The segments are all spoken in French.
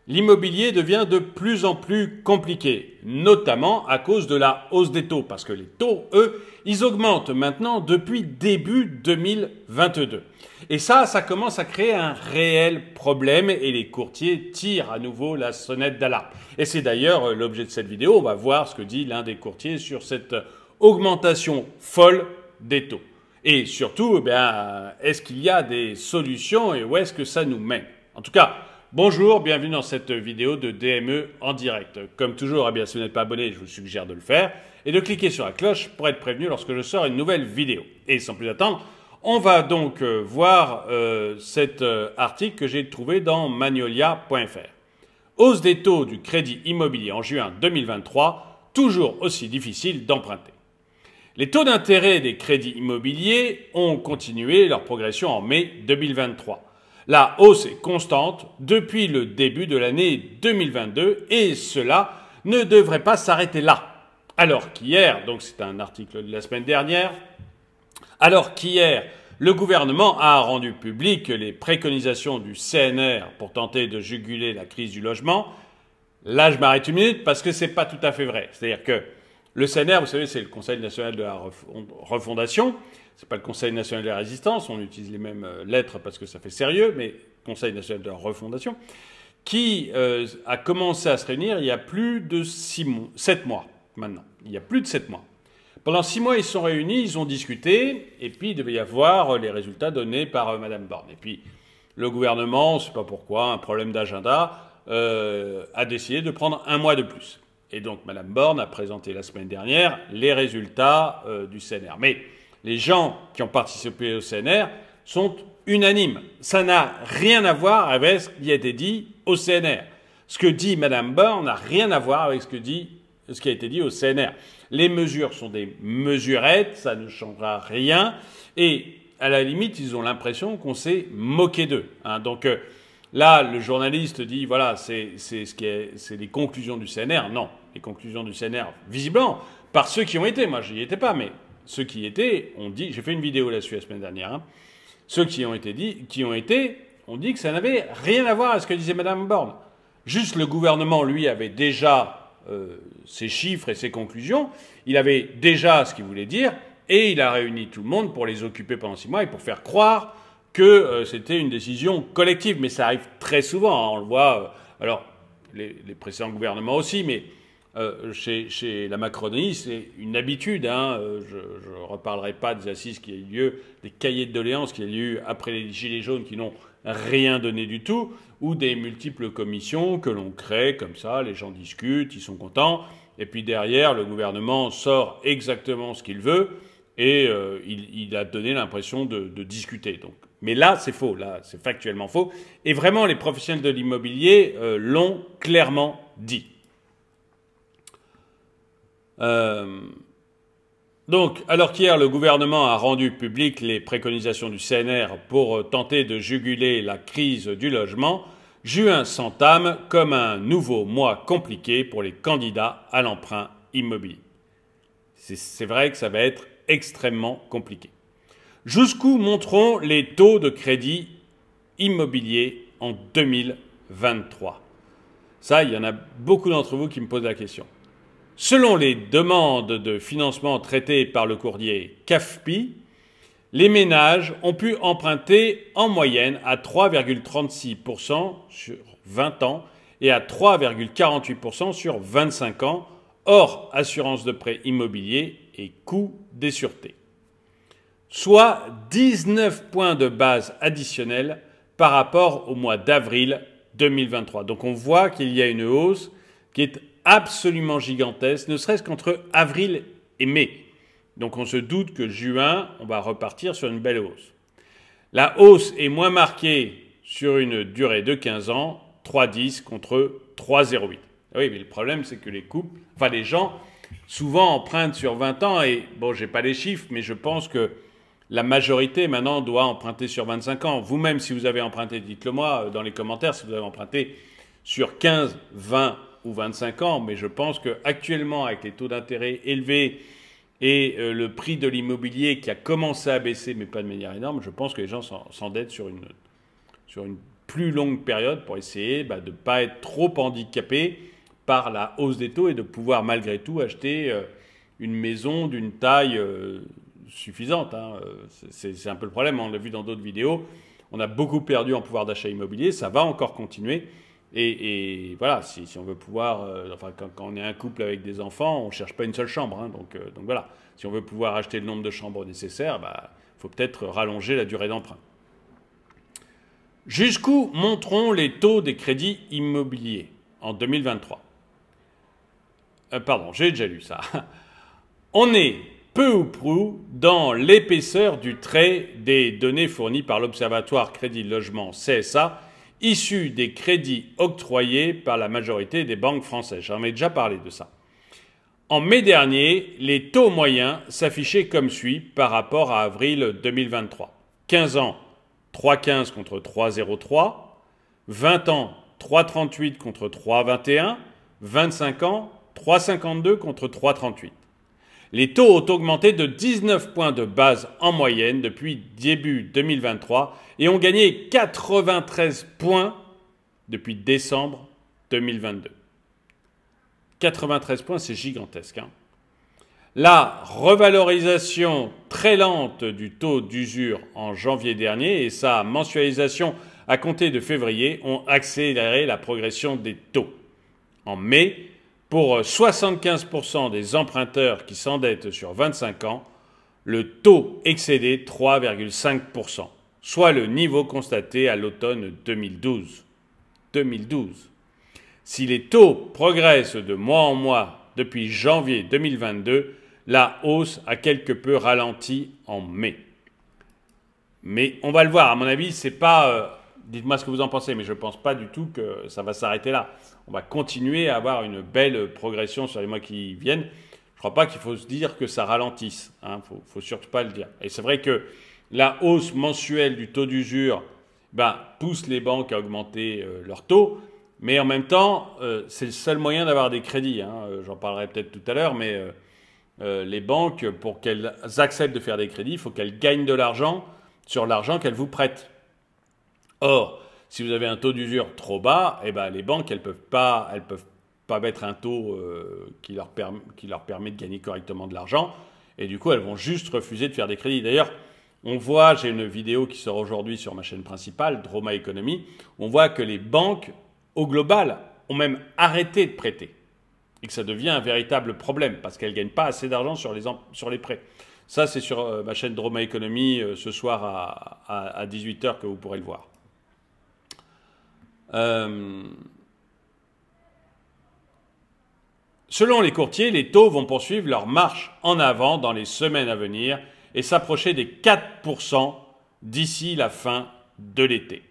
L'immobilier devient de plus en plus compliqué, notamment à cause de la hausse des taux, parce que les taux, eux, ils augmentent maintenant depuis début 2022. Et ça commence à créer un réel problème et les courtiers tirent à nouveau la sonnette d'alarme. Et c'est d'ailleurs l'objet de cette vidéo, on va voir ce que dit l'un des courtiers sur cette augmentation folle des taux. Et surtout, est-ce qu'il y a des solutions et où est-ce que ça nous mène? En tout cas, bonjour, bienvenue dans cette vidéo de DME en direct. Comme toujours, si vous n'êtes pas abonné, je vous suggère de le faire et de cliquer sur la cloche pour être prévenu lorsque je sors une nouvelle vidéo. Et sans plus attendre, on va donc voir cet article que j'ai trouvé dans magnolia.fr. Hausse des taux du crédit immobilier en juin 2023, toujours aussi difficile d'emprunter. Les taux d'intérêt des crédits immobiliers ont continué leur progression en mai 2023. La hausse est constante depuis le début de l'année 2022 et cela ne devrait pas s'arrêter là. Alors qu'hier, donc c'est un article de la semaine dernière, le gouvernement a rendu public les préconisations du CNR pour tenter de juguler la crise du logement. Là, je m'arrête une minute parce que c'est pas tout à fait vrai. C'est-à-dire que le CNR, vous savez, c'est le Conseil national de la refondation. C'est pas le Conseil national de la résistance. On utilise les mêmes lettres parce que ça fait sérieux, mais Conseil national de la refondation, qui a commencé à se réunir il y a plus de 7 mois maintenant. Il y a plus de 7 mois. Pendant 6 mois, ils se sont réunis, ils ont discuté, et puis il devait y avoir les résultats donnés par Madame Borne. Et puis le gouvernement, on ne sait pas pourquoi, un problème d'agenda, a décidé de prendre un mois de plus. Et donc Madame Borne a présenté la semaine dernière les résultats du CNR. Mais les gens qui ont participé au CNR sont unanimes. Ça n'a rien à voir avec ce qui a été dit au CNR. Ce que dit Madame Borne n'a rien à voir avec ce qui a été dit au CNR. Les mesures sont des mesurettes, ça ne changera rien. Et à la limite, ils ont l'impression qu'on s'est moqué d'eux. Donc là, le journaliste dit, voilà, c'est les conclusions du CNR. Non, les conclusions du CNR, visiblement, par ceux qui ont été. Moi, je n'y étais pas, mais ceux qui y étaient ont dit, j'ai fait une vidéo là-dessus la semaine dernière, ceux qui ont été, ont dit que ça n'avait rien à voir avec ce que disait Madame Borne. Juste le gouvernement, lui, avait déjà ses chiffres et ses conclusions, il avait déjà ce qu'il voulait dire, et il a réuni tout le monde pour les occuper pendant 6 mois et pour faire croire que c'était une décision collective. Mais ça arrive très souvent, on le voit, alors les précédents gouvernements aussi, mais chez la Macronie, c'est une habitude. Je ne reparlerai pas des assises qui a eu lieu, des cahiers de doléances qui a eu lieu après les Gilets jaunes qui n'ont rien donné du tout, ou des multiples commissions que l'on crée comme ça, les gens discutent, ils sont contents, et puis derrière, le gouvernement sort exactement ce qu'il veut, et il a donné l'impression de discuter. Donc, mais là, c'est faux, là, c'est factuellement faux, et vraiment, les professionnels de l'immobilier l'ont clairement dit. Donc, alors qu'hier, le gouvernement a rendu public les préconisations du CNR pour tenter de juguler la crise du logement, juin s'entame comme un nouveau mois compliqué pour les candidats à l'emprunt immobilier. C'est vrai que ça va être extrêmement compliqué. Jusqu'où monteront les taux de crédit immobilier en 2023? Ça, il y en a beaucoup d'entre vous qui me posent la question. Selon les demandes de financement traitées par le courtier CAFPI, les ménages ont pu emprunter en moyenne à 3,36% sur 20 ans et à 3,48% sur 25 ans, hors assurance de prêt immobilier et coût des sûretés. Soit 19 points de base additionnels par rapport au mois d'avril 2023. Donc on voit qu'il y a une hausse qui est absolument gigantesque, ne serait-ce qu'entre avril et mai. Donc on se doute que juin, on va repartir sur une belle hausse. La hausse est moins marquée sur une durée de 15 ans, 3,10 contre 3,08. Oui, mais le problème, c'est que les gens, souvent empruntent sur 20 ans, et bon, j'ai pas les chiffres, mais je pense que la majorité, maintenant, doit emprunter sur 25 ans. Vous-même, si vous avez emprunté, dites-le moi dans les commentaires, si vous avez emprunté sur 15, 20 ou 25 ans, mais je pense qu'actuellement, avec les taux d'intérêt élevés et le prix de l'immobilier qui a commencé à baisser, mais pas de manière énorme, je pense que les gens s'endettent sur une plus longue période pour essayer de ne pas être trop handicapé par la hausse des taux et de pouvoir malgré tout acheter une maison d'une taille suffisante. Hein. C'est un peu le problème, on l'a vu dans d'autres vidéos. On a beaucoup perdu en pouvoir d'achat immobilier, ça va encore continuer. Et voilà, si on veut pouvoir, quand on est un couple avec des enfants, on ne cherche pas une seule chambre. Hein, donc voilà, si on veut pouvoir acheter le nombre de chambres nécessaires, faut peut-être rallonger la durée d'emprunt. Jusqu'où monteront les taux des crédits immobiliers en 2023 ? Pardon, j'ai déjà lu ça. On est peu ou prou dans l'épaisseur du trait des données fournies par l'Observatoire Crédit Logement CSA, issues des crédits octroyés par la majorité des banques françaises. J'en ai déjà parlé de ça. En mai dernier, les taux moyens s'affichaient comme suit par rapport à avril 2023. 15 ans, 3,15 contre 3,03. 20 ans, 3,38 contre 3,21. 25 ans, 3,52 contre 3,38. Les taux ont augmenté de 19 points de base en moyenne depuis début 2023 et ont gagné 93 points depuis décembre 2022. 93 points, c'est gigantesque. Hein. La revalorisation très lente du taux d'usure en janvier dernier et sa mensualisation à compter de février ont accéléré la progression des taux. En mai, pour 75% des emprunteurs qui s'endettent sur 25 ans, le taux excédait 3,5%, soit le niveau constaté à l'automne 2012. Si les taux progressent de mois en mois depuis janvier 2022, la hausse a quelque peu ralenti en mai. Mais on va le voir, à mon avis, c'est pas... dites-moi ce que vous en pensez, mais je ne pense pas du tout que ça va s'arrêter là. On va continuer à avoir une belle progression sur les mois qui viennent. Je ne crois pas qu'il faut se dire que ça ralentisse. Il ne faut surtout pas le dire. Et c'est vrai que la hausse mensuelle du taux d'usure pousse les banques à augmenter leur taux. Mais en même temps, c'est le seul moyen d'avoir des crédits. Hein. J'en parlerai peut-être tout à l'heure, mais les banques, pour qu'elles acceptent de faire des crédits, il faut qu'elles gagnent de l'argent sur l'argent qu'elles vous prêtent. Or, si vous avez un taux d'usure trop bas, les banques, elles peuvent pas mettre un taux qui leur permet de gagner correctement de l'argent. Et du coup, elles vont juste refuser de faire des crédits. D'ailleurs, on voit, j'ai une vidéo qui sort aujourd'hui sur ma chaîne principale, Droma Economy, on voit que les banques, au global, ont même arrêté de prêter. Et que ça devient un véritable problème parce qu'elles ne gagnent pas assez d'argent sur les prêts. Ça, c'est sur ma chaîne Droma Economy ce soir à 18h que vous pourrez le voir. Selon les courtiers, les taux vont poursuivre leur marche en avant dans les semaines à venir et s'approcher des 4% d'ici la fin de l'été.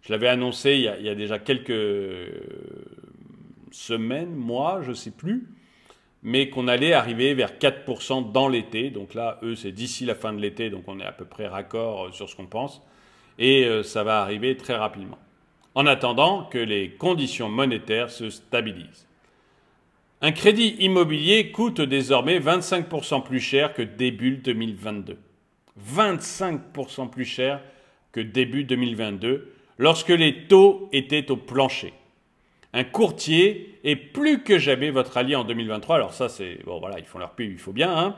Je l'avais annoncé il y a déjà quelques semaines, mois, je ne sais plus, mais qu'on allait arriver vers 4% dans l'été. Donc là, eux, c'est d'ici la fin de l'été, donc on est à peu près raccord sur ce qu'on pense. Et ça va arriver très rapidement. En attendant que les conditions monétaires se stabilisent. Un crédit immobilier coûte désormais 25% plus cher que début 2022. 25% plus cher que début 2022, lorsque les taux étaient au plancher. Un courtier est plus que jamais votre allié en 2023. Alors ça, c'est... Bon, voilà, ils font leur pub, il faut bien, hein.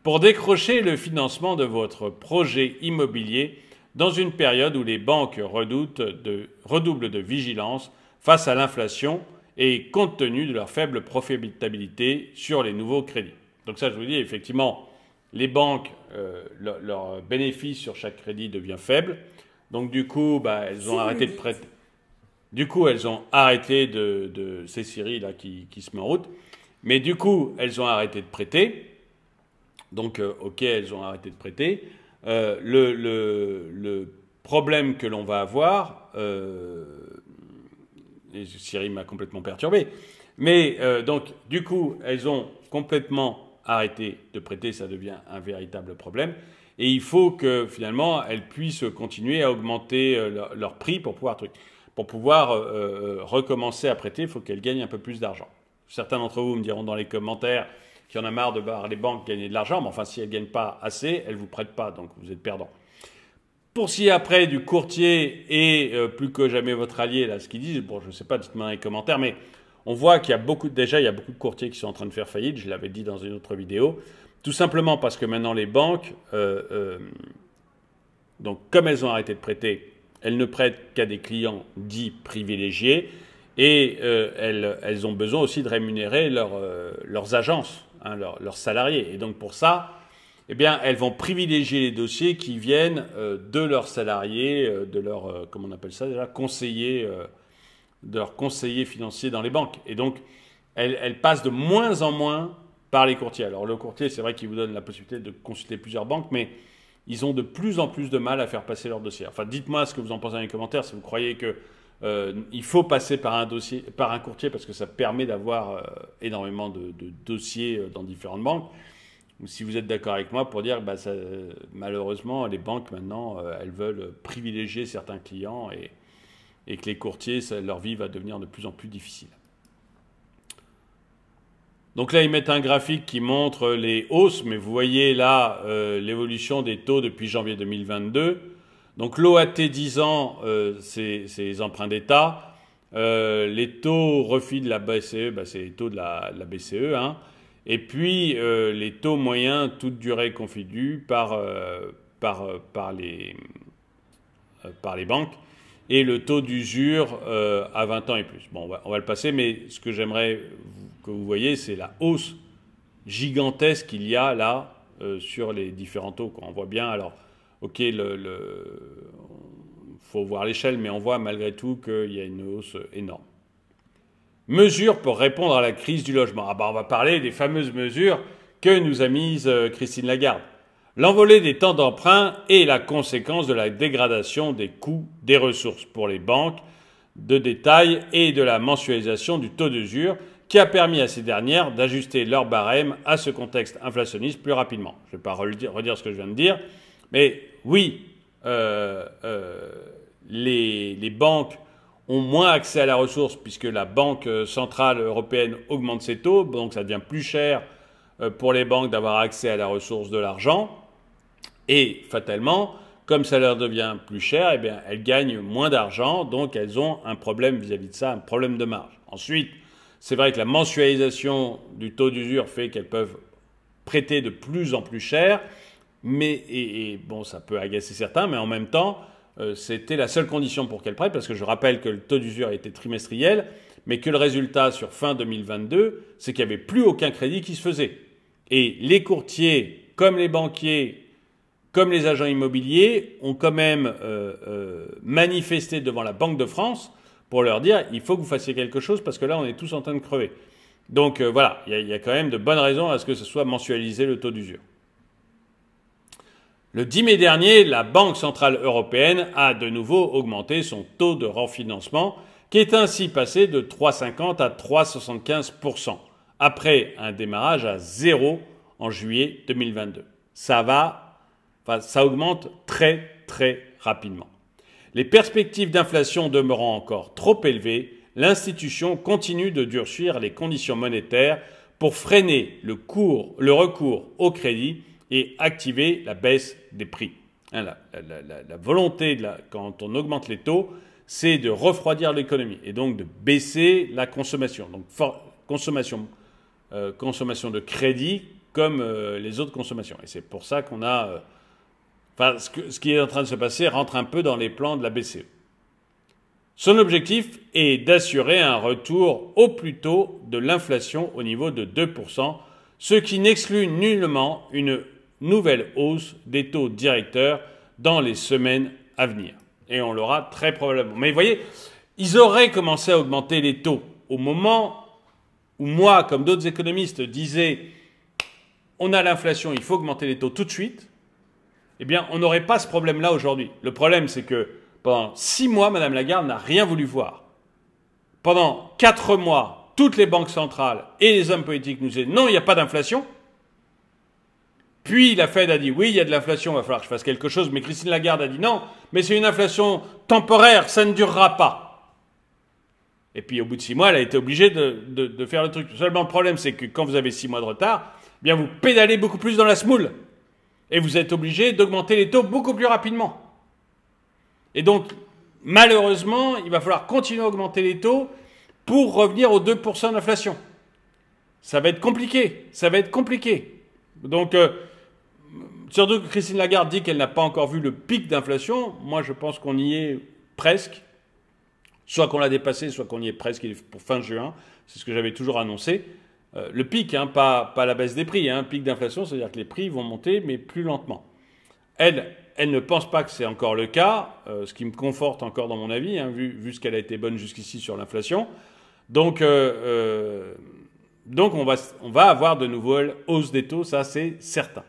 Pour décrocher le financement de votre projet immobilier dans une période où les banques redoublent de vigilance face à l'inflation et compte tenu de leur faible profitabilité sur les nouveaux crédits. Donc ça, je vous dis, effectivement, les banques, leur bénéfice sur chaque crédit devient faible. Donc du coup, elles ont arrêté de prêter. Du coup, elles ont arrêté c'est Cyril là qui se met en route. Mais du coup, elles ont arrêté de prêter. Donc, ok, elles ont arrêté de prêter. Le problème que l'on va avoir, et Cyril m'a complètement perturbé, mais donc du coup elles ont complètement arrêté de prêter, ça devient un véritable problème, et il faut que finalement elles puissent continuer à augmenter leur prix pour pouvoir recommencer à prêter. Il faut qu'elles gagnent un peu plus d'argent. Certains d'entre vous me diront dans les commentaires qu'il y en a marre de voir les banques gagner de l'argent, mais enfin si elles ne gagnent pas assez, elles ne vous prêtent pas, donc vous êtes perdant. Pour ce qui est après du courtier et plus que jamais votre allié, là, ce qu'ils disent, bon, je ne sais pas, dites-moi dans les commentaires, mais on voit qu'il y a déjà, il y a beaucoup de courtiers qui sont en train de faire faillite, je l'avais dit dans une autre vidéo, tout simplement parce que maintenant les banques, donc comme elles ont arrêté de prêter, elles ne prêtent qu'à des clients dits privilégiés et elles ont besoin aussi de rémunérer leurs agences, hein, leurs salariés. Et donc pour ça, eh bien, elles vont privilégier les dossiers qui viennent de leurs salariés, de leurs, comment on appelle ça déjà, conseillers, de leurs conseillers financiers dans les banques. Et donc, elles passent de moins en moins par les courtiers. Alors, le courtier, c'est vrai qu'il vous donne la possibilité de consulter plusieurs banques, mais ils ont de plus en plus de mal à faire passer leur dossier. Enfin, dites-moi ce que vous en pensez dans les commentaires, si vous croyez que il faut passer par un courtier parce que ça permet d'avoir énormément de dossiers dans différentes banques. Ou si vous êtes d'accord avec moi pour dire que malheureusement, les banques maintenant, elles veulent privilégier certains clients et que les courtiers, leur vie va devenir de plus en plus difficile. Donc là, ils mettent un graphique qui montre les hausses, mais vous voyez là l'évolution des taux depuis janvier 2022. Donc l'OAT 10 ans, c'est les emprunts d'État. Les taux refis de la BCE, c'est les taux de la BCE, hein. Et puis les taux moyens, toute durée confidue par les banques, et le taux d'usure à 20 ans et plus. Bon, on va le passer, mais ce que j'aimerais que vous voyez, c'est la hausse gigantesque qu'il y a là sur les différents taux. On voit bien, alors, ok, faut voir l'échelle, mais on voit malgré tout qu'il y a une hausse énorme. Mesures pour répondre à la crise du logement. On va parler des fameuses mesures que nous a mises Christine Lagarde. L'envolée des temps d'emprunt est la conséquence de la dégradation des coûts des ressources pour les banques de détail et de la mensualisation du taux d'usure qui a permis à ces dernières d'ajuster leur barème à ce contexte inflationniste plus rapidement. Je ne vais pas redire ce que je viens de dire, mais oui, les banques ont moins accès à la ressource puisque la Banque centrale européenne augmente ses taux, donc ça devient plus cher pour les banques d'avoir accès à la ressource de l'argent. Et fatalement, comme ça leur devient plus cher, eh bien, elles gagnent moins d'argent, donc elles ont un problème vis-à-vis de ça, un problème de marge. Ensuite, c'est vrai que la mensualisation du taux d'usure fait qu'elles peuvent prêter de plus en plus cher, mais bon, ça peut agacer certains, mais en même temps, c'était la seule condition pour qu'elle prête, parce que je rappelle que le taux d'usure était trimestriel, mais que le résultat sur fin 2022, c'est qu'il n'y avait plus aucun crédit qui se faisait. Et les courtiers, comme les banquiers, comme les agents immobiliers, ont quand même manifesté devant la Banque de France pour leur dire « il faut que vous fassiez quelque chose parce que là, on est tous en train de crever ». Donc voilà, il y a quand même de bonnes raisons à ce que ce soit mensualisé le taux d'usure. Le 10 mai dernier, la Banque centrale européenne a de nouveau augmenté son taux de refinancement, qui est ainsi passé de 3,50 à 3,75%, après un démarrage à 0 en juillet 2022. Ça augmente très très rapidement. Les perspectives d'inflation demeurant encore trop élevées, l'institution continue de durcir les conditions monétaires pour freiner le recours au crédit et activer la baisse des prix. La volonté, quand on augmente les taux, c'est de refroidir l'économie et donc de baisser la consommation. Donc consommation de crédit comme les autres consommations. Et c'est pour ça qu'on a... ce qui est en train de se passer rentre un peu dans les plans de la BCE. Son objectif est d'assurer un retour au plus tôt de l'inflation au niveau de 2%, ce qui n'exclut nullement une nouvelle hausse des taux directeurs dans les semaines à venir. Et on l'aura très probablement. Mais vous voyez, ils auraient commencé à augmenter les taux au moment où moi, comme d'autres économistes, disaient on a l'inflation, il faut augmenter les taux tout de suite. Eh bien, on n'aurait pas ce problème-là aujourd'hui. Le problème, c'est que pendant 6 mois, Mme Lagarde n'a rien voulu voir. Pendant 4 mois, toutes les banques centrales et les hommes politiques nous disaient non, il n'y a pas d'inflation. Puis la Fed a dit oui, il y a de l'inflation, il va falloir que je fasse quelque chose. Mais Christine Lagarde a dit non, mais c'est une inflation temporaire, ça ne durera pas. Et puis au bout de 6 mois, elle a été obligée de faire le truc. Seulement le problème, c'est que quand vous avez 6 mois de retard, eh bien vous pédalez beaucoup plus dans la semoule. Et vous êtes obligé d'augmenter les taux beaucoup plus rapidement. Et donc, malheureusement, il va falloir continuer à augmenter les taux pour revenir aux 2% d'inflation. Ça va être compliqué, ça va être compliqué. Donc, surtout que Christine Lagarde dit qu'elle n'a pas encore vu le pic d'inflation. Moi, je pense qu'on y est presque. Soit qu'on l'a dépassé, soit qu'on y est presque. Il est pour fin juin. C'est ce que j'avais toujours annoncé. Le pic, hein, pas la baisse des prix. Hein. Pic d'inflation, c'est-à-dire que les prix vont monter, mais plus lentement. Elle ne pense pas que c'est encore le cas, ce qui me conforte encore dans mon avis, hein, vu ce qu'elle a été bonne jusqu'ici sur l'inflation. Donc on va avoir de nouvelles hausses des taux, ça c'est certain.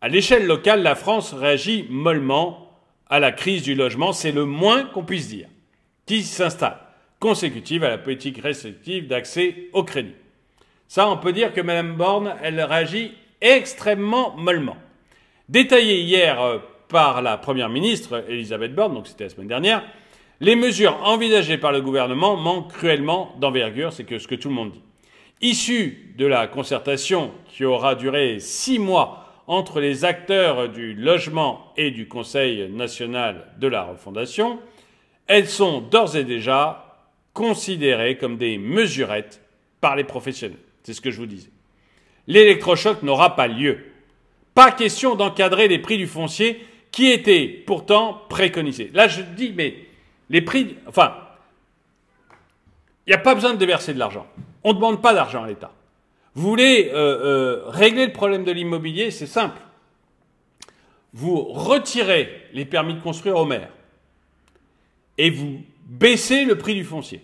À l'échelle locale, la France réagit mollement à la crise du logement, c'est le moins qu'on puisse dire, qui s'installe, consécutive à la politique restrictive d'accès au crédit. Ça, on peut dire que Mme Borne, elle réagit extrêmement mollement. Détaillé hier par la Première ministre, Elisabeth Borne, donc c'était la semaine dernière, les mesures envisagées par le gouvernement manquent cruellement d'envergure, c'est ce que tout le monde dit. Issues de la concertation qui aura duré 6 mois entre les acteurs du logement et du Conseil national de la refondation, elles sont d'ores et déjà considérées comme des mesurettes par les professionnels. C'est ce que je vous disais. L'électrochoc n'aura pas lieu. Pas question d'encadrer les prix du foncier qui étaient pourtant préconisés. Là, je dis, mais les prix... Enfin, il n'y a pas besoin de déverser de l'argent. On ne demande pas d'argent à l'État. Vous voulez régler le problème de l'immobilier, c'est simple. Vous retirez les permis de construire aux maires et vous baissez le prix du foncier.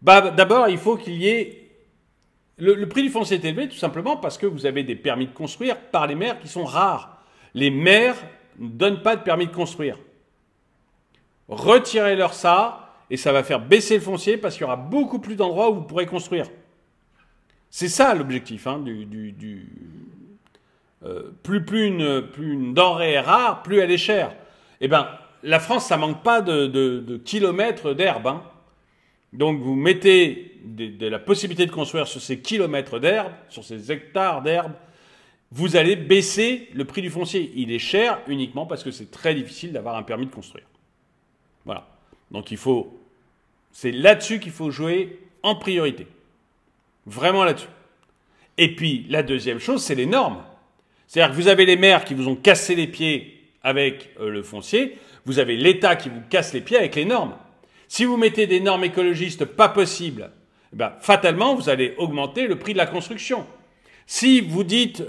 D'abord, il faut qu'il y ait... Le prix du foncier est élevé tout simplement parce que vous avez des permis de construire par les maires qui sont rares. Les maires ne donnent pas de permis de construire. Retirez-leur ça et ça va faire baisser le foncier parce qu'il y aura beaucoup plus d'endroits où vous pourrez construire. C'est ça l'objectif. Hein, plus une denrée est rare, plus elle est chère. Eh bien, la France, ça manque pas de kilomètres d'herbe. Hein. Donc vous mettez la possibilité de construire sur ces kilomètres d'herbe, sur ces hectares d'herbe, vous allez baisser le prix du foncier. Il est cher uniquement parce que c'est très difficile d'avoir un permis de construire. Voilà. Donc c'est là-dessus qu'il faut jouer en priorité. Vraiment là-dessus. Et puis, la deuxième chose, c'est les normes. C'est-à-dire que vous avez les maires qui vous ont cassé les pieds avec le foncier, vous avez l'État qui vous casse les pieds avec les normes. Si vous mettez des normes écologistes pas possibles, ben, fatalement, vous allez augmenter le prix de la construction. Si vous dites, vous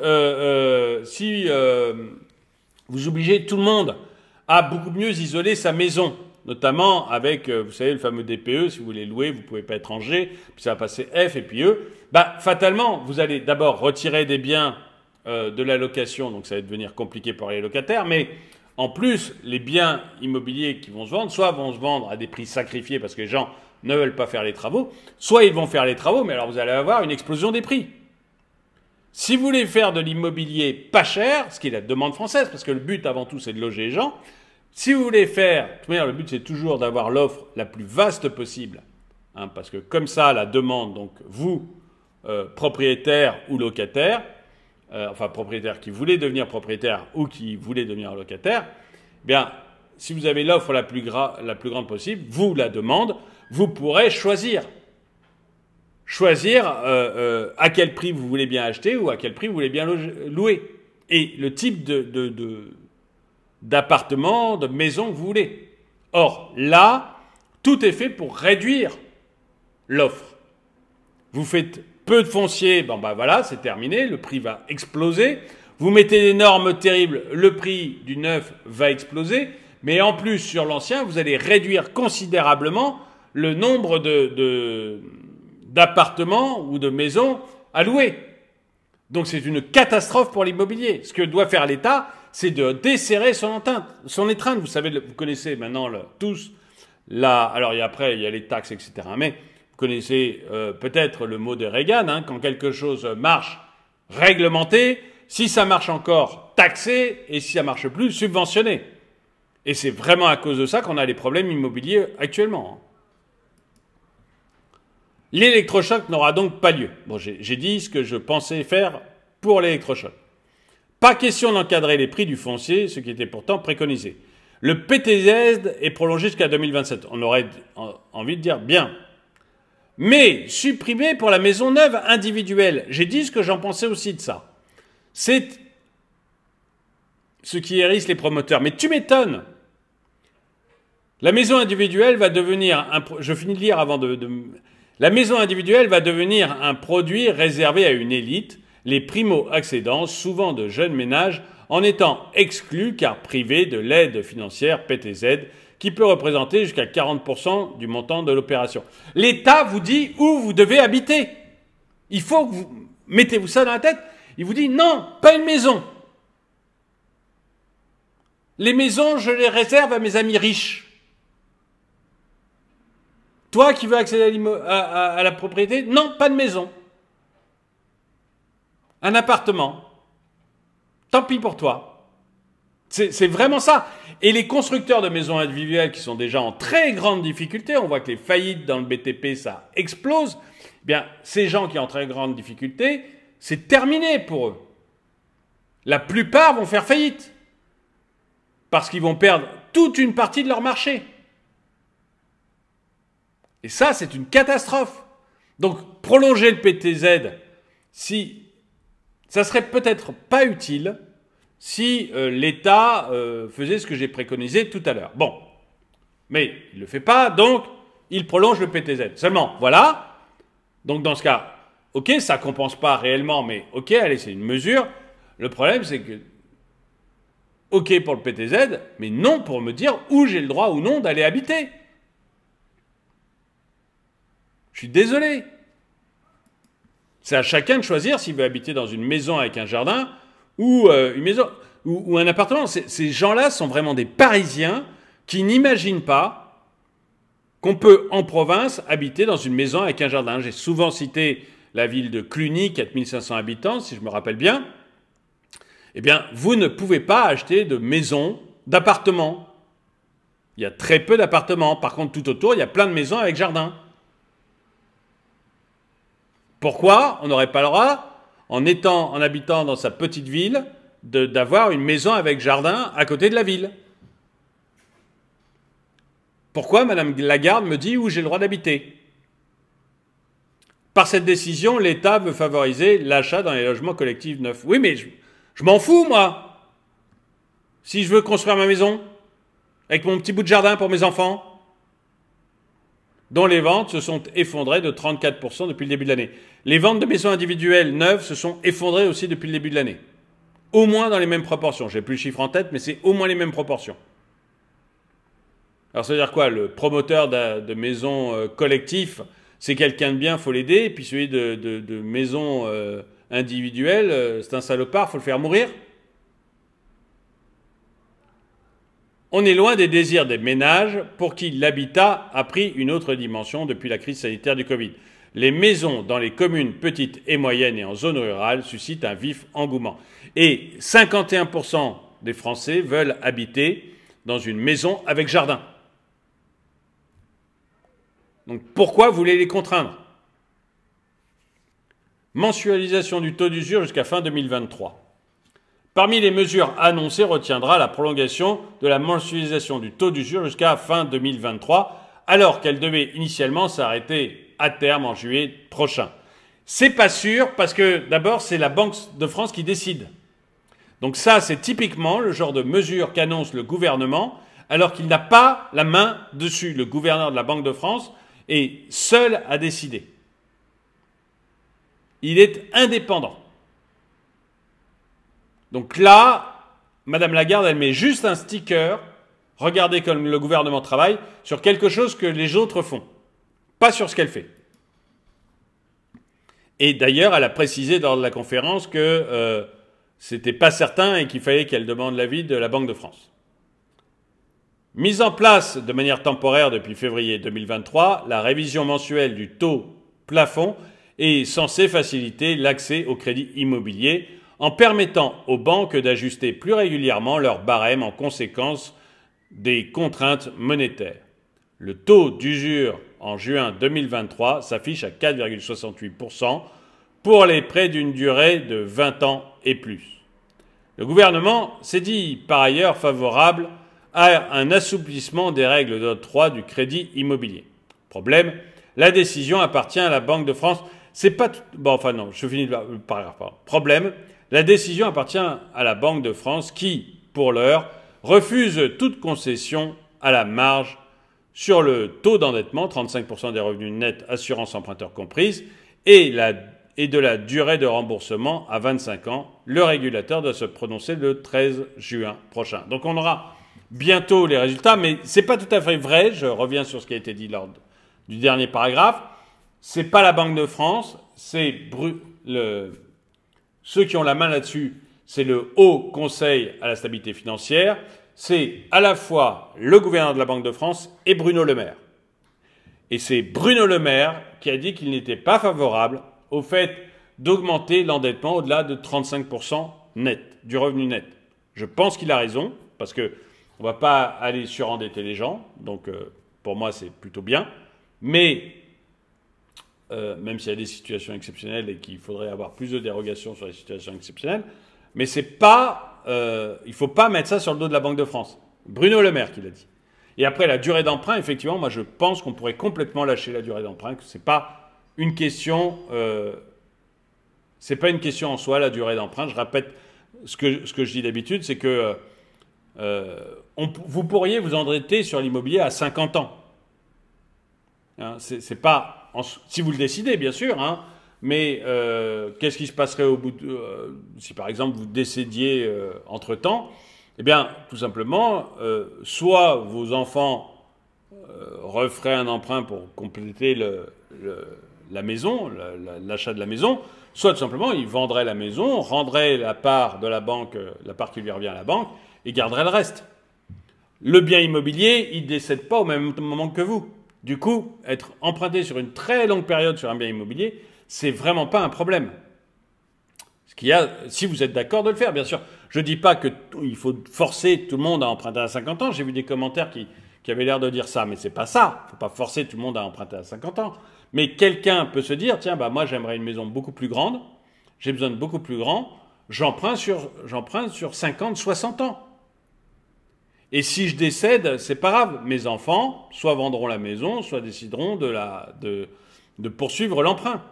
obligez tout le monde à beaucoup mieux isoler sa maison, notamment avec, vous savez, le fameux DPE, si vous voulez louer, vous ne pouvez pas être en G, puis ça va passer F et puis E, bah, fatalement, vous allez d'abord retirer des biens de la location, donc ça va devenir compliqué pour les locataires, mais en plus, les biens immobiliers qui vont se vendre, soit vont se vendre à des prix sacrifiés parce que les gens ne veulent pas faire les travaux, soit ils vont faire les travaux, mais alors vous allez avoir une explosion des prix. Si vous voulez faire de l'immobilier pas cher, ce qui est la demande française, parce que le but avant tout c'est de loger les gens, si vous voulez faire, de toute manière le but c'est toujours d'avoir l'offre la plus vaste possible, hein, parce que comme ça la demande, donc vous, propriétaire ou locataire, enfin propriétaire qui voulait devenir propriétaire ou qui voulait devenir locataire, eh bien si vous avez l'offre la plus grande possible, vous la demande, vous pourrez choisir à quel prix vous voulez bien acheter ou à quel prix vous voulez bien louer. Et le type d'appartement, de maison que vous voulez. Or, là, tout est fait pour réduire l'offre. Vous faites peu de foncier, bon ben voilà, c'est terminé, le prix va exploser. Vous mettez des normes terribles, le prix du neuf va exploser. Mais en plus, sur l'ancien, vous allez réduire considérablement le nombre d'appartements ou de maisons à louer. Donc c'est une catastrophe pour l'immobilier. Ce que doit faire l'État, c'est de desserrer son étreinte. Vous savez, vous connaissez maintenant tous alors après il y a les taxes, etc. Mais vous connaissez peut-être le mot de Reagan, hein, quand quelque chose marche, réglementé. Si ça marche encore, taxé. Et si ça marche plus, subventionné. Et c'est vraiment à cause de ça qu'on a les problèmes immobiliers actuellement. L'électrochoc n'aura donc pas lieu. Bon, j'ai dit ce que je pensais faire pour l'électrochoc. Pas question d'encadrer les prix du foncier, ce qui était pourtant préconisé. Le PTZ est prolongé jusqu'à 2027. On aurait envie de dire bien. Mais supprimé pour la maison neuve individuelle. J'ai dit ce que j'en pensais aussi de ça. C'est ce qui hérisse les promoteurs. Mais tu m'étonnes. La maison individuelle va devenir je finis de lire avant La maison individuelle va devenir un produit réservé à une élite, les primo-accédants, souvent de jeunes ménages, en étant exclus car privés de l'aide financière PTZ, qui peut représenter jusqu'à 40% du montant de l'opération. L'État vous dit où vous devez habiter. Il faut que vous mettez-vous ça dans la tête. Il vous dit non, pas une maison. Les maisons, je les réserve à mes amis riches. Toi qui veux accéder à la propriété, non, pas de maison. Un appartement. Tant pis pour toi. C'est vraiment ça. Et les constructeurs de maisons individuelles qui sont déjà en très grande difficulté, on voit que les faillites dans le BTP, ça explose. Eh bien, ces gens qui sont en très grande difficulté, c'est terminé pour eux. La plupart vont faire faillite. Parce qu'ils vont perdre toute une partie de leur marché. Et ça, c'est une catastrophe. Donc, prolonger le PTZ, ça serait peut-être pas utile si l'État faisait ce que j'ai préconisé tout à l'heure. Bon, mais il ne le fait pas, donc il prolonge le PTZ. Seulement, voilà. Donc dans ce cas, ok, ça ne compense pas réellement, mais ok, allez, c'est une mesure. Le problème, c'est que, ok pour le PTZ, mais non pour me dire où j'ai le droit ou non d'aller habiter. Je suis désolé. C'est à chacun de choisir s'il veut habiter dans une maison avec un jardin ou une maison ou un appartement. Ces gens-là sont vraiment des Parisiens qui n'imaginent pas qu'on peut en province habiter dans une maison avec un jardin. J'ai souvent cité la ville de Cluny, 4500 habitants, si je me rappelle bien. Eh bien, vous ne pouvez pas acheter de maison, d'appartements. Il y a très peu d'appartements. Par contre, tout autour, il y a plein de maisons avec jardin. Pourquoi on n'aurait pas le droit, en habitant dans sa petite ville, d'avoir une maison avec jardin à côté de la ville? Pourquoi Madame Lagarde me dit où j'ai le droit d'habiter? Par cette décision, l'État veut favoriser l'achat dans les logements collectifs neufs. Oui, mais je m'en fous, moi. Si je veux construire ma maison, avec mon petit bout de jardin pour mes enfants, dont les ventes se sont effondrées de 34% depuis le début de l'année. Les ventes de maisons individuelles neuves se sont effondrées aussi depuis le début de l'année. Au moins dans les mêmes proportions. Je n'ai plus le chiffre en tête, mais c'est au moins les mêmes proportions. Alors ça veut dire quoi? Le promoteur de maisons collectives, c'est quelqu'un de bien, il faut l'aider. Et puis celui de maisons individuelles, c'est un salopard, il faut le faire mourir. On est loin des désirs des ménages pour qui l'habitat a pris une autre dimension depuis la crise sanitaire du Covid. Les maisons dans les communes petites et moyennes et en zone rurale suscitent un vif engouement. Et 51% des Français veulent habiter dans une maison avec jardin. Donc pourquoi vous voulez les contraindre? Mensualisation du taux d'usure jusqu'à fin 2023. Parmi les mesures annoncées retiendra la prolongation de la mensualisation du taux d'usure jusqu'à fin 2023, alors qu'elle devait initialement s'arrêter à terme en juillet prochain. C'est pas sûr parce que d'abord c'est la Banque de France qui décide. Donc ça c'est typiquement le genre de mesure qu'annonce le gouvernement alors qu'il n'a pas la main dessus. Le gouverneur de la Banque de France est seul à décider. Il est indépendant. Donc là, Madame Lagarde, elle met juste un sticker, regardez comme le gouvernement travaille, sur quelque chose que les autres font, pas sur ce qu'elle fait. Et d'ailleurs, elle a précisé lors de la conférence que c'était pas certain et qu'il fallait qu'elle demande l'avis de la Banque de France. Mise en place de manière temporaire depuis février 2023, la révision mensuelle du taux plafond est censée faciliter l'accès au crédit immobilier en permettant aux banques d'ajuster plus régulièrement leur barème en conséquence des contraintes monétaires. Le taux d'usure en juin 2023 s'affiche à 4,68% pour les prêts d'une durée de 20 ans et plus. Le gouvernement s'est dit par ailleurs favorable à un assouplissement des règles d'octroi du crédit immobilier. Problème, la décision appartient à la Banque de France. C'est pas tout... Bon, enfin non, je finis le paragraphe. Problème, la décision appartient à la Banque de France qui, pour l'heure, refuse toute concession à la marge sur le taux d'endettement, 35% des revenus nets, assurance emprunteur comprise, et de la durée de remboursement à 25 ans. Le régulateur doit se prononcer le 13 juin prochain. Donc on aura bientôt les résultats, mais ce n'est pas tout à fait vrai. Je reviens sur ce qui a été dit lors du dernier paragraphe. Ce n'est pas la Banque de France, c'est ceux qui ont la main là-dessus, c'est le Haut Conseil à la stabilité financière. C'est à la fois le gouverneur de la Banque de France et Bruno Le Maire. Et c'est Bruno Le Maire qui a dit qu'il n'était pas favorable au fait d'augmenter l'endettement au-delà de 35% net, du revenu net. Je pense qu'il a raison, parce qu'on ne va pas aller surendetter les gens, donc pour moi c'est plutôt bien, mais même s'il y a des situations exceptionnelles et qu'il faudrait avoir plus de dérogations sur les situations exceptionnelles, mais c'est pas, il ne faut pas mettre ça sur le dos de la Banque de France. Bruno Le Maire qui l'a dit. Et après la durée d'emprunt, effectivement, moi je pense qu'on pourrait complètement lâcher la durée d'emprunt, que c'est pas une question, c'est pas une question en soi, la durée d'emprunt. Je répète ce que je dis d'habitude, c'est que vous pourriez vous endetter sur l'immobilier à 50 ans. Hein, c'est pas, si vous le décidez, bien sûr, hein, mais qu'est-ce qui se passerait au bout si par exemple vous décédiez entre-temps? Eh bien, tout simplement, soit vos enfants referaient un emprunt pour compléter la maison, l'achat de la maison, soit tout simplement ils vendraient la maison, rendraient la part de la banque, la part qui lui revient à la banque, et garderaient le reste. Le bien immobilier, il ne décède pas au même moment que vous. Du coup, être emprunté sur une très longue période sur un bien immobilier, c'est vraiment pas un problème. Ce qu'il y a, si vous êtes d'accord de le faire, bien sûr. Je ne dis pas qu'il faut forcer tout le monde à emprunter à 50 ans. J'ai vu des commentaires qui avaient l'air de dire ça, mais c'est pas ça. Il ne faut pas forcer tout le monde à emprunter à 50 ans. Mais quelqu'un peut se dire, tiens, bah moi j'aimerais une maison beaucoup plus grande, j'ai besoin de beaucoup plus grand, j'emprunte sur 50, 60 ans. Et si je décède, c'est pas grave. Mes enfants, soit vendront la maison, soit décideront de poursuivre l'emprunt.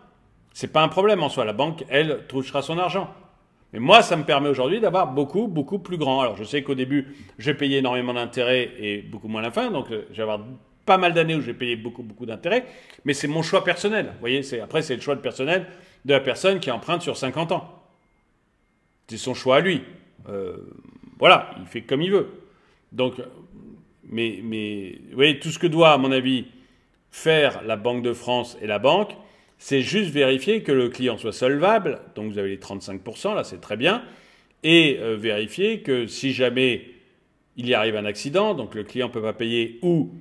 C'est pas un problème en soi. La banque, elle, touchera son argent. Mais moi, ça me permet aujourd'hui d'avoir beaucoup, beaucoup plus grand. Alors, je sais qu'au début, j'ai payé énormément d'intérêts et beaucoup moins à la fin. Donc, je vais avoir pas mal d'années où j'ai payé beaucoup, beaucoup d'intérêts. Mais c'est mon choix personnel. Vous voyez, après, c'est le choix personnel de la personne qui emprunte sur 50 ans. C'est son choix à lui. Voilà, il fait comme il veut. Donc, mais vous voyez, tout ce que doit, à mon avis, faire la Banque de France et la banque, c'est juste vérifier que le client soit solvable, donc vous avez les 35%, là c'est très bien, et vérifier que si jamais il y arrive un accident, donc le client ne peut pas payer ou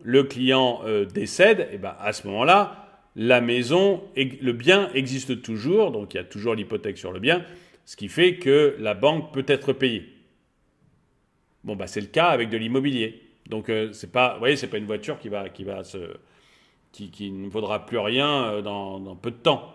le client décède, et ben à ce moment-là, la maison, le bien existe toujours, donc il y a toujours l'hypothèque sur le bien, ce qui fait que la banque peut être payée. Bon, bah c'est le cas avec de l'immobilier. Donc c'est pas, vous voyez, c'est pas une voiture qui ne vaudra plus rien dans peu de temps.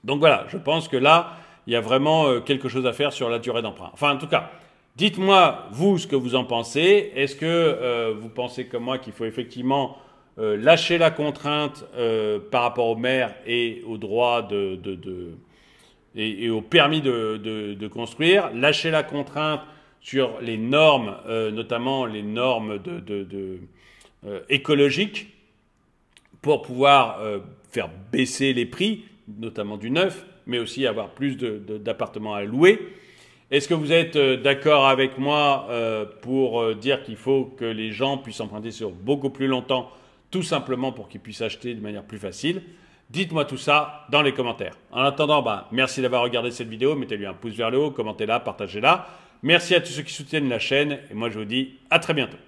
Donc voilà, je pense que là, il y a vraiment quelque chose à faire sur la durée d'emprunt. Enfin, en tout cas, dites-moi, vous, ce que vous en pensez. Est-ce que vous pensez comme moi qu'il faut effectivement lâcher la contrainte par rapport au maire et au droit et au permis de construire, lâcher la contrainte sur les normes, notamment les normes écologiques, pour pouvoir faire baisser les prix, notamment du neuf, mais aussi avoir plus d'appartements à louer. Est-ce que vous êtes d'accord avec moi pour dire qu'il faut que les gens puissent emprunter sur beaucoup plus longtemps, tout simplement pour qu'ils puissent acheter de manière plus facile? Dites-moi tout ça dans les commentaires. En attendant, merci d'avoir regardé cette vidéo, mettez-lui un pouce vers le haut, commentez-la, partagez-la. Merci à tous ceux qui soutiennent la chaîne, et moi je vous dis à très bientôt.